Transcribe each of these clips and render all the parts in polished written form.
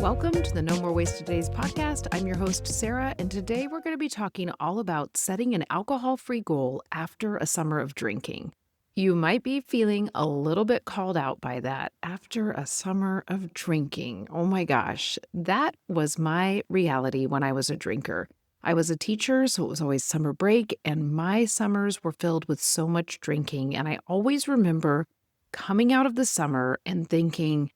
Welcome to the No More Wasted Days podcast. I'm your host, Sarah, and today we're going to be talking all about setting an alcohol-free goal after a summer of drinking. You might be feeling a little bit called out by that. After a summer of drinking. Oh my gosh, that was my reality when I was a drinker. I was a teacher, so it was always summer break, and my summers were filled with so much drinking. And I always remember coming out of the summer and thinking,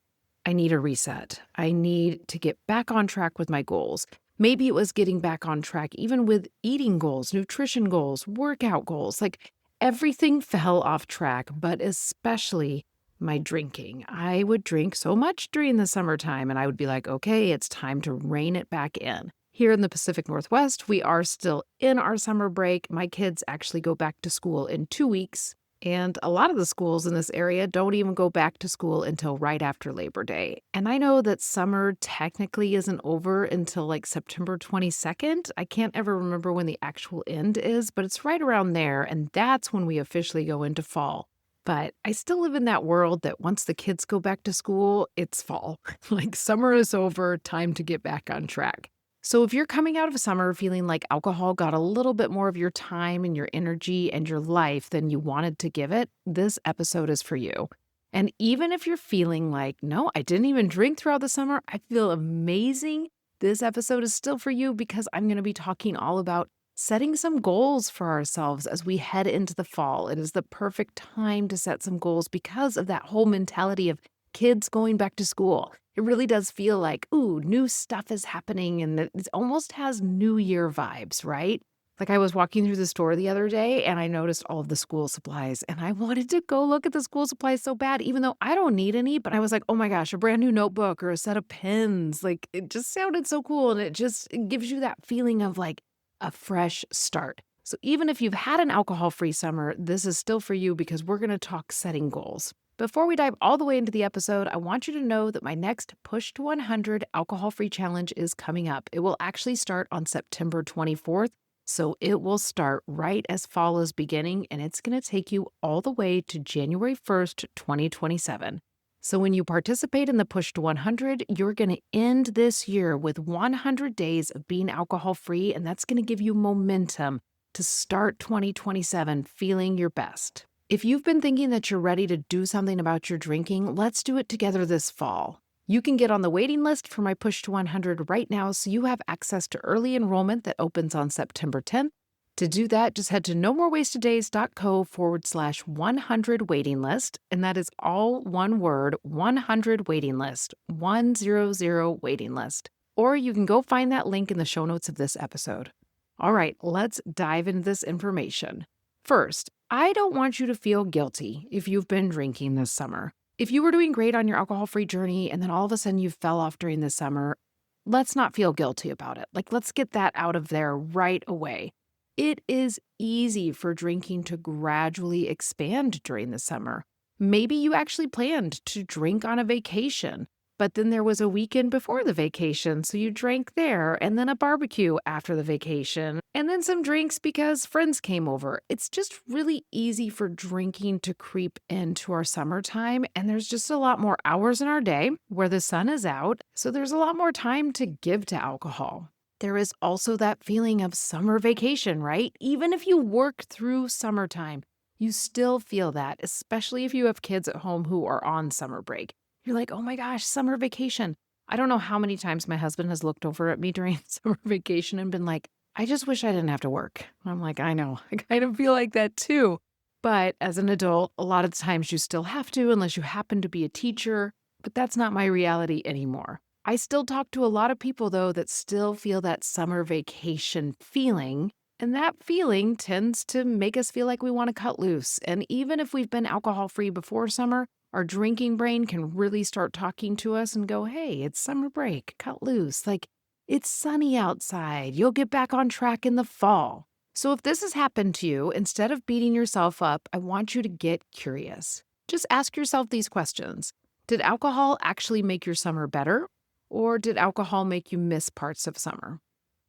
I need a reset. I need to get back on track with my goals. Maybe it was getting back on track even with eating goals, nutrition goals, workout goals. Like everything fell off track, but especially my drinking. I would drink so much during the summertime and I would be like, okay, it's time to rein it back in. Here in the Pacific Northwest, we are still in our summer break. My kids actually go back to school in 2 weeks. And a lot of the schools in this area don't even go back to school until right after Labor Day. And I know that summer technically isn't over until like September 22nd. I can't ever remember when the actual end is, but it's right around there. And that's when we officially go into fall. But I still live in that world that once the kids go back to school, it's fall. Like summer is over, time to get back on track. So if you're coming out of summer feeling like alcohol got a little bit more of your time and your energy and your life than you wanted to give it, this episode is for you. And even if you're feeling like, no, I didn't even drink throughout the summer, I feel amazing, this episode is still for you because I'm going to be talking all about setting some goals for ourselves as we head into the fall. It is the perfect time to set some goals because of that whole mentality of kids going back to school. It really does feel like, ooh, new stuff is happening and it almost has New Year vibes, right? Like I was walking through the store the other day and I noticed all of the school supplies and I wanted to go look at the school supplies so bad, even though I don't need any, but I was like, oh my gosh, a brand new notebook or a set of pens. Like it just sounded so cool and it gives you that feeling of like a fresh start. So even if you've had an alcohol-free summer, this is still for you because we're going to talk setting goals. Before we dive all the way into the episode, I want you to know that my next Push to 100 alcohol-free challenge is coming up. It will actually start on September 24th, so it will start right as fall is beginning, and it's going to take you all the way to January 1st, 2027. So when you participate in the Push to 100, you're going to end this year with 100 days of being alcohol-free, and that's going to give you momentum to start 2027 feeling your best. If you've been thinking that you're ready to do something about your drinking, let's do it together this fall. You can get on the waiting list for my Push to 100 right now so you have access to early enrollment that opens on September 10th. To do that, just head to nomorewasteddays.co/100 waiting list, and that is all one word, 100 waiting list, 100 waiting list. Or you can go find that link in the show notes of this episode. All right, let's dive into this information. First, I don't want you to feel guilty if you've been drinking this summer. If you were doing great on your alcohol-free journey and then all of a sudden you fell off during the summer, let's not feel guilty about it. Like, let's get that out of there right away. It is easy for drinking to gradually expand during the summer. Maybe you actually planned to drink on a vacation, but then there was a weekend before the vacation, so you drank there, and then a barbecue after the vacation, and then some drinks because friends came over. It's just really easy for drinking to creep into our summertime, and there's just a lot more hours in our day where the sun is out, so there's a lot more time to give to alcohol. There is also that feeling of summer vacation, right? Even if you work through summertime, you still feel that, especially if you have kids at home who are on summer break. You're like, oh my gosh, summer vacation. I don't know how many times my husband has looked over at me during summer vacation and been like, I just wish I didn't have to work. I'm like, I know, I kind of feel like that too. But as an adult, a lot of the times you still have to unless you happen to be a teacher. But that's not my reality anymore. I still talk to a lot of people, though, that still feel that summer vacation feeling. And that feeling tends to make us feel like we want to cut loose. And even if we've been alcohol-free before summer, our drinking brain can really start talking to us and go, hey, it's summer break, cut loose. Like, it's sunny outside. You'll get back on track in the fall. So if this has happened to you, instead of beating yourself up, I want you to get curious. Just ask yourself these questions. Did alcohol actually make your summer better? Or did alcohol make you miss parts of summer?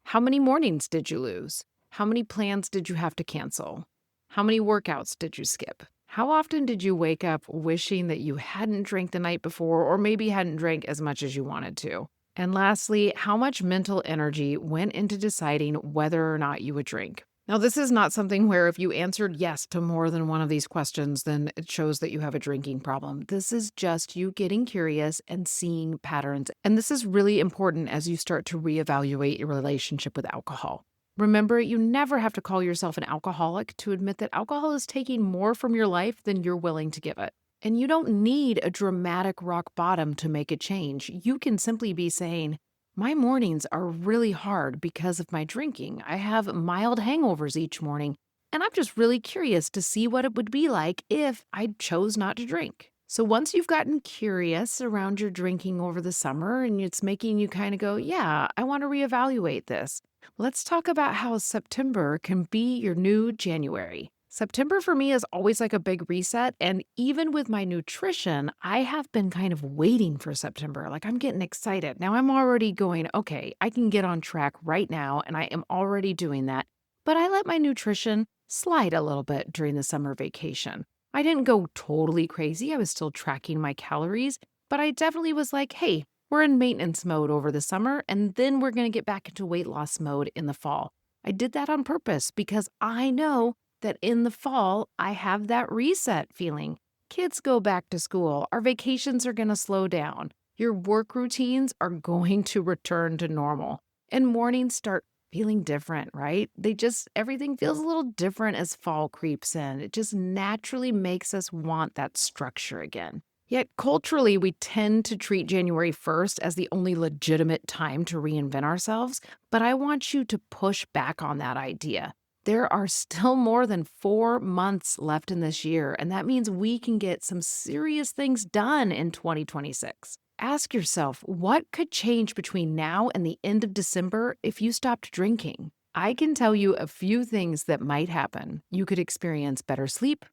How many mornings did you lose? How many plans did you have to cancel? How many workouts did you skip? How often did you wake up wishing that you hadn't drank the night before or maybe hadn't drank as much as you wanted to? And lastly, how much mental energy went into deciding whether or not you would drink? Now, this is not something where if you answered yes to more than one of these questions, then it shows that you have a drinking problem. This is just you getting curious and seeing patterns. And this is really important as you start to reevaluate your relationship with alcohol. Remember, you never have to call yourself an alcoholic to admit that alcohol is taking more from your life than you're willing to give it. And you don't need a dramatic rock bottom to make a change. You can simply be saying, my mornings are really hard because of my drinking. I have mild hangovers each morning, and I'm just really curious to see what it would be like if I chose not to drink. So once you've gotten curious around your drinking over the summer and it's making you kind of go, yeah, I want to reevaluate this, let's talk about how September can be your new January. September for me is always like a big reset. And even with my nutrition, I have been kind of waiting for September. Like I'm getting excited. Now I'm already going, okay, I can get on track right now. And I am already doing that. But I let my nutrition slide a little bit during the summer vacation. I didn't go totally crazy. I was still tracking my calories, but I definitely was like, hey, we're in maintenance mode over the summer. And then we're going to get back into weight loss mode in the fall. I did that on purpose because I know that in the fall, I have that reset feeling. Kids go back to school. Our vacations are going to slow down. Your work routines are going to return to normal. And mornings start feeling different, right? Everything feels a little different as fall creeps in. It just naturally makes us want that structure again. Yet culturally, we tend to treat January 1st as the only legitimate time to reinvent ourselves. But I want you to push back on that idea. There are still more than 4 months left in this year, and that means we can get some serious things done in 2026. Ask yourself, what could change between now and the end of December if you stopped drinking? I can tell you a few things that might happen. You could experience better sleep,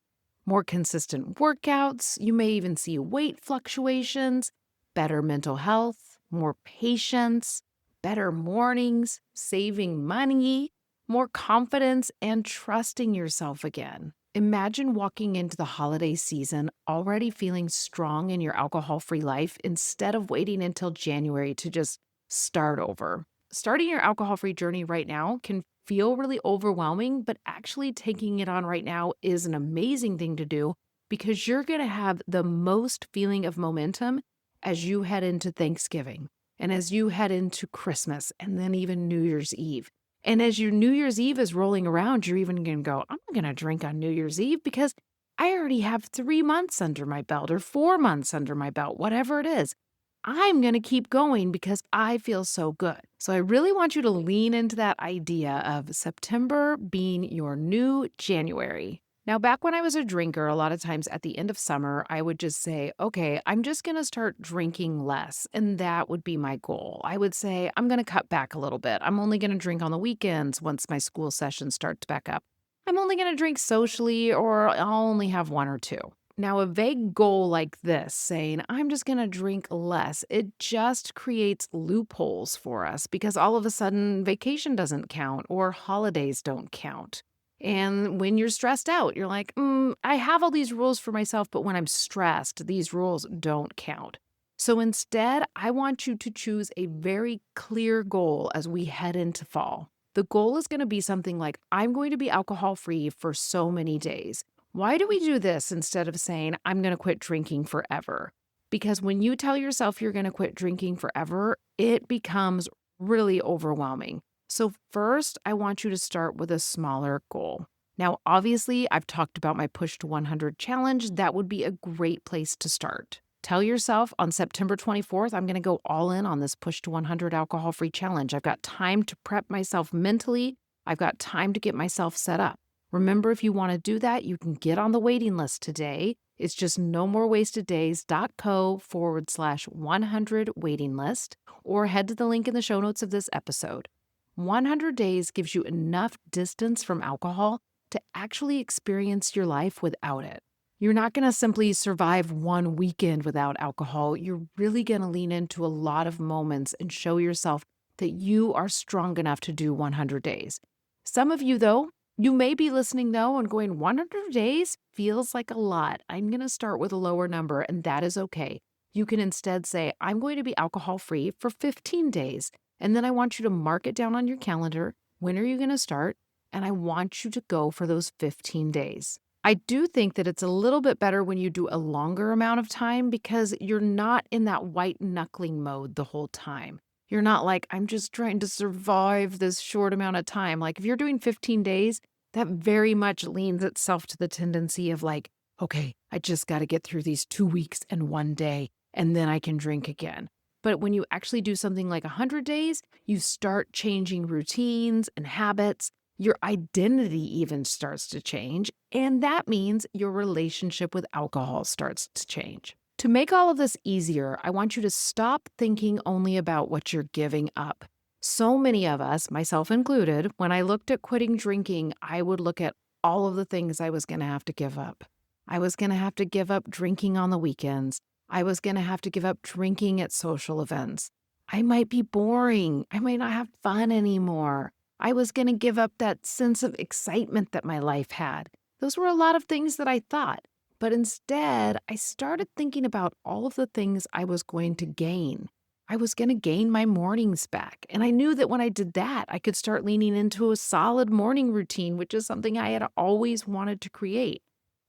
more consistent workouts, you may even see weight fluctuations, better mental health, more patience, better mornings, saving money, more confidence, and trusting yourself again. Imagine walking into the holiday season already feeling strong in your alcohol-free life instead of waiting until January to just start over. Starting your alcohol-free journey right now can feel really overwhelming, but actually taking it on right now is an amazing thing to do because you're going to have the most feeling of momentum as you head into Thanksgiving and as you head into Christmas and then even New Year's Eve. And as your New Year's Eve is rolling around, you're even going to go, I'm not going to drink on New Year's Eve because I already have 3 months under my belt or 4 months under my belt, whatever it is. I'm going to keep going because I feel so good. So I really want you to lean into that idea of September being your new January. Now, back when I was a drinker, a lot of times at the end of summer, I would just say, okay, I'm just going to start drinking less. And that would be my goal. I would say, I'm going to cut back a little bit. I'm only going to drink on the weekends once my school session starts back up. I'm only going to drink socially, or I'll only have one or two. Now, a vague goal like this, saying, I'm just going to drink less, it just creates loopholes for us because all of a sudden vacation doesn't count or holidays don't count. And when you're stressed out, you're like, I have all these rules for myself, but when I'm stressed, these rules don't count. So instead, I want you to choose a very clear goal as we head into fall. The goal is going to be something like, I'm going to be alcohol-free for so many days. Why do we do this instead of saying, I'm going to quit drinking forever? Because when you tell yourself you're going to quit drinking forever, it becomes really overwhelming. So first, I want you to start with a smaller goal. Now, obviously, I've talked about my Push to 100 challenge. That would be a great place to start. Tell yourself on September 24th, I'm going to go all in on this Push to 100 alcohol-free challenge. I've got time to prep myself mentally. I've got time to get myself set up. Remember, if you want to do that, you can get on the waiting list today. It's just nomorewasteddays.co/100 waiting list, or head to the link in the show notes of this episode. 100 days gives you enough distance from alcohol to actually experience your life without it. You're not going to simply survive one weekend without alcohol. You're really going to lean into a lot of moments and show yourself that you are strong enough to do 100 days. Some of you, though, you may be listening, though, and going, 100 days feels like a lot. I'm going to start with a lower number, and that is okay. You can instead say, I'm going to be alcohol free for 15 days. And then I want you to mark it down on your calendar. When are you going to start? And I want you to go for those 15 days. I do think that it's a little bit better when you do a longer amount of time because you're not in that white knuckling mode the whole time. You're not like, I'm just trying to survive this short amount of time. Like if you're doing 15 days, that very much leans itself to the tendency of like, okay, I just got to get through these 2 weeks and 1 day, and then I can drink again. But when you actually do something like 100 days, you start changing routines and habits. Your identity even starts to change, and that means your relationship with alcohol starts to change. To make all of this easier, I want you to stop thinking only about what you're giving up. So many of us, myself included, when I looked at quitting drinking, I would look at all of the things I was going to have to give up. I was going to have to give up drinking on the weekends. I was going to have to give up drinking at social events. I might be boring. I might not have fun anymore. I was going to give up that sense of excitement that my life had. Those were a lot of things that I thought. But instead, I started thinking about all of the things I was going to gain. I was going to gain my mornings back. And I knew that when I did that, I could start leaning into a solid morning routine, which is something I had always wanted to create.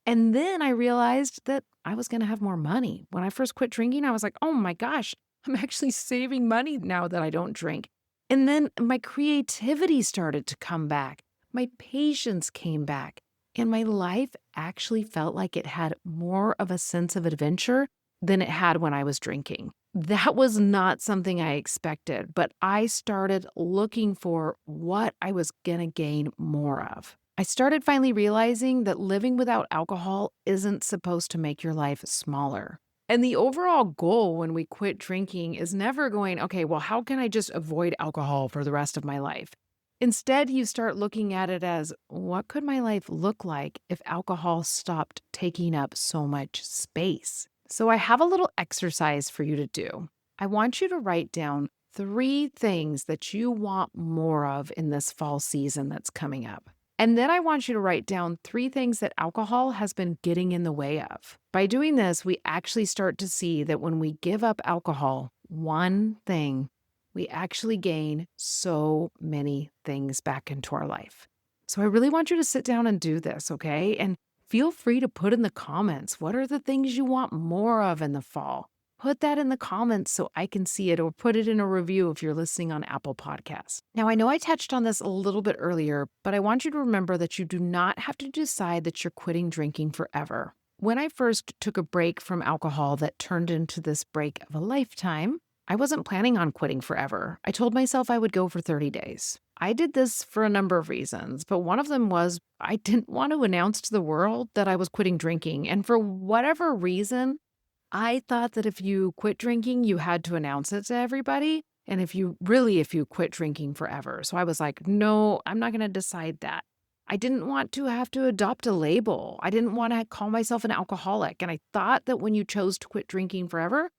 And then I realized that I was going to have more money. When I first quit drinking, I was like, oh my gosh, I'm actually saving money now that I don't drink. And then my creativity started to come back. My patience came back. And my life actually felt like it had more of a sense of adventure than it had when I was drinking. That was not something I expected, but I started looking for what I was going to gain more of. I started finally realizing that living without alcohol isn't supposed to make your life smaller. And the overall goal when we quit drinking is never going, okay, well, how can I just avoid alcohol for the rest of my life? Instead, you start looking at it as, what could my life look like if alcohol stopped taking up so much space? So I have a little exercise for you to do. I want you to write down 3 things that you want more of in this fall season that's coming up. And then I want you to write down 3 things that alcohol has been getting in the way of. By doing this, we actually start to see that when we give up alcohol, one thing, we actually gain so many things back into our life. So I really want you to sit down and do this, okay? And feel free to put in the comments, what are the things you want more of in the fall? Put that in the comments so I can see it, or put it in a review if you're listening on Apple Podcasts. Now, I know I touched on this a little bit earlier, but I want you to remember that you do not have to decide that you're quitting drinking forever. When I first took a break from alcohol that turned into this break of a lifetime, I wasn't planning on quitting forever. I told myself I would go for 30 days. I did this for a number of reasons, but one of them was I didn't want to announce to the world that I was quitting drinking. And for whatever reason, I thought that if you quit drinking, you had to announce it to everybody. And if you quit drinking forever. So I was like, no, I'm not going to decide that. I didn't want to have to adopt a label. I didn't want to call myself an alcoholic. And I thought that when you chose to quit drinking forever,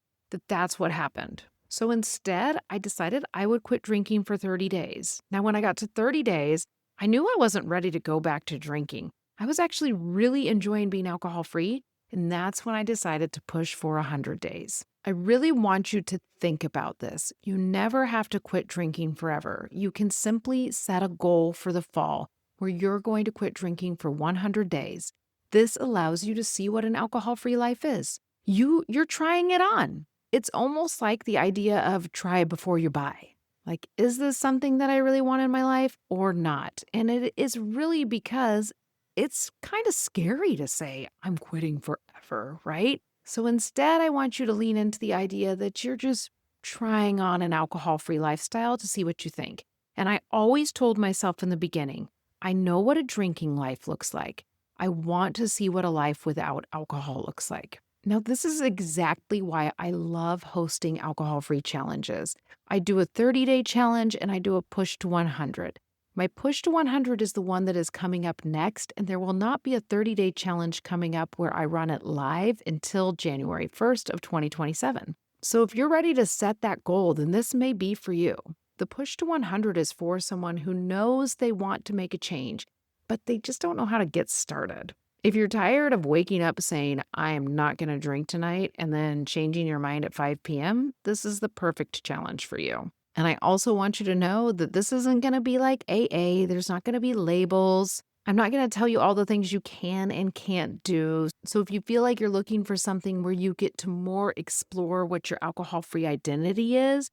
that's what happened. So instead, I decided I would quit drinking for 30 days. Now, when I got to 30 days, I knew I wasn't ready to go back to drinking. I was actually really enjoying being alcohol-free, and that's when I decided to push for 100 days. I really want you to think about this. You never have to quit drinking forever. You can simply set a goal for the fall where you're going to quit drinking for 100 days. This allows you to see what an alcohol-free life is. You're trying it on. It's almost like the idea of try before you buy. Like, is this something that I really want in my life or not? And it is really because it's kind of scary to say, I'm quitting forever, right? So instead, I want you to lean into the idea that you're just trying on an alcohol-free lifestyle to see what you think. And I always told myself in the beginning, I know what a drinking life looks like. I want to see what a life without alcohol looks like. Now, this is exactly why I love hosting alcohol-free challenges. I do a 30-day challenge and I do a push to 100. My push to 100 is the one that is coming up next, and there will not be a 30-day challenge coming up where I run it live until January 1st of 2027. So if you're ready to set that goal, then this may be for you. The push to 100 is for someone who knows they want to make a change, but they just don't know how to get started. If you're tired of waking up saying, I am not going to drink tonight, and then changing your mind at 5 p.m., this is the perfect challenge for you. And I also want you to know that this isn't going to be like AA. There's not going to be labels. I'm not going to tell you all the things you can and can't do. So if you feel like you're looking for something where you get to more explore what your alcohol-free identity is,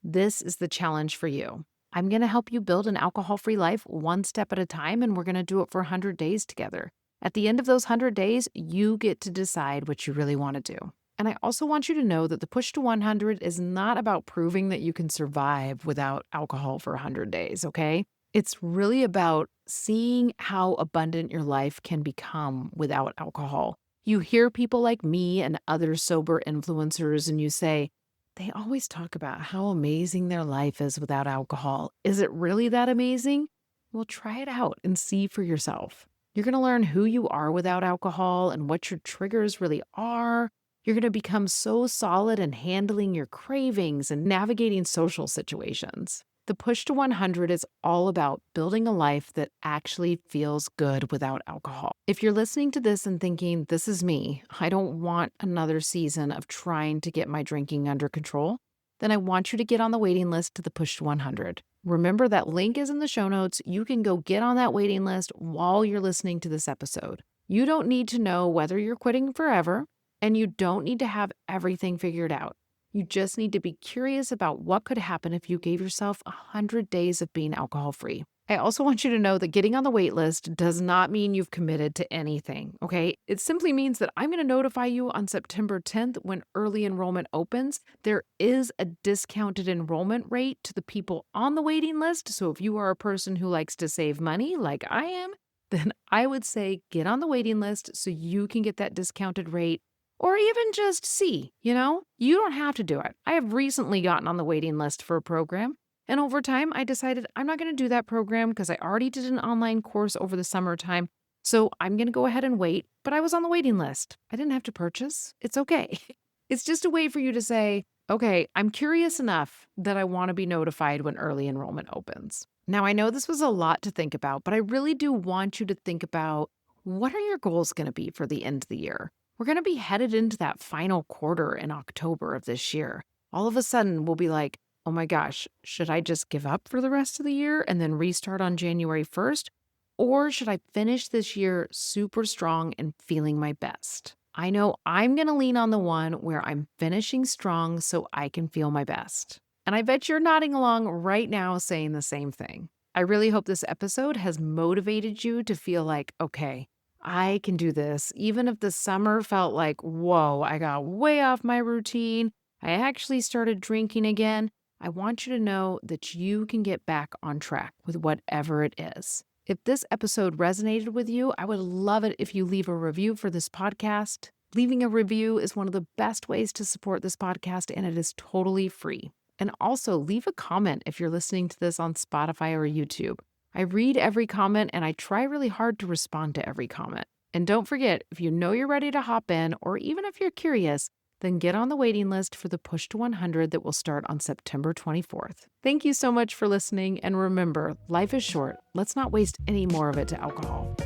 this is the challenge for you. I'm going to help you build an alcohol-free life one step at a time, and we're going to do it for 100 days together. At the end of those 100 days, you get to decide what you really want to do. And I also want you to know that the Push to 100 is not about proving that you can survive without alcohol for 100 days, okay? It's really about seeing how abundant your life can become without alcohol. You hear people like me and other sober influencers, and you say, they always talk about how amazing their life is without alcohol. Is it really that amazing? Well, try it out and see for yourself. You're going to learn who you are without alcohol and what your triggers really are. You're going to become so solid in handling your cravings and navigating social situations. The Push to 100 is all about building a life that actually feels good without alcohol. If you're listening to this and thinking, this is me, I don't want another season of trying to get my drinking under control, then I want you to get on the waiting list to the Push to 100. Remember, that link is in the show notes. You can go get on that waiting list while you're listening to this episode. You don't need to know whether you're quitting forever, and you don't need to have everything figured out. You just need to be curious about what could happen if you gave yourself 100 days of being alcohol-free. I also want you to know that getting on the wait list does not mean you've committed to anything, okay? It simply means that I'm going to notify you on September 10th when early enrollment opens. There is a discounted enrollment rate to the people on the waiting list, so if you are a person who likes to save money like I am, then I would say get on the waiting list so you can get that discounted rate. Or even just see, you don't have to do it. I have recently gotten on the waiting list for a program, and over time I decided I'm not going to do that program because I already did an online course over the summertime, so I'm going to go ahead and wait, but I was on the waiting list. I didn't have to purchase. It's okay. It's just a way for you to say, okay, I'm curious enough that I want to be notified when early enrollment opens. Now, I know this was a lot to think about, but I really do want you to think about what are your goals going to be for the end of the year? We're going to be headed into that final quarter in October of this year. All of a sudden, we'll be like, oh my gosh, should I just give up for the rest of the year and then restart on January 1st? Or should I finish this year super strong and feeling my best? I know I'm going to lean on the one where I'm finishing strong so I can feel my best. And I bet you're nodding along right now saying the same thing. I really hope this episode has motivated you to feel like, okay, I can do this. Even if the summer felt like, whoa, I got way off my routine, I actually started drinking again, I want you to know that you can get back on track with whatever it is. If this episode resonated with you, I would love it if you leave a review for this podcast. Leaving a review is one of the best ways to support this podcast, and it is totally free. And also leave a comment if you're listening to this on Spotify or YouTube. I read every comment and I try really hard to respond to every comment. And don't forget, if you know you're ready to hop in, or even if you're curious, then get on the waiting list for the Push to 100 that will start on September 24th. Thank you so much for listening. And remember, life is short. Let's not waste any more of it to alcohol.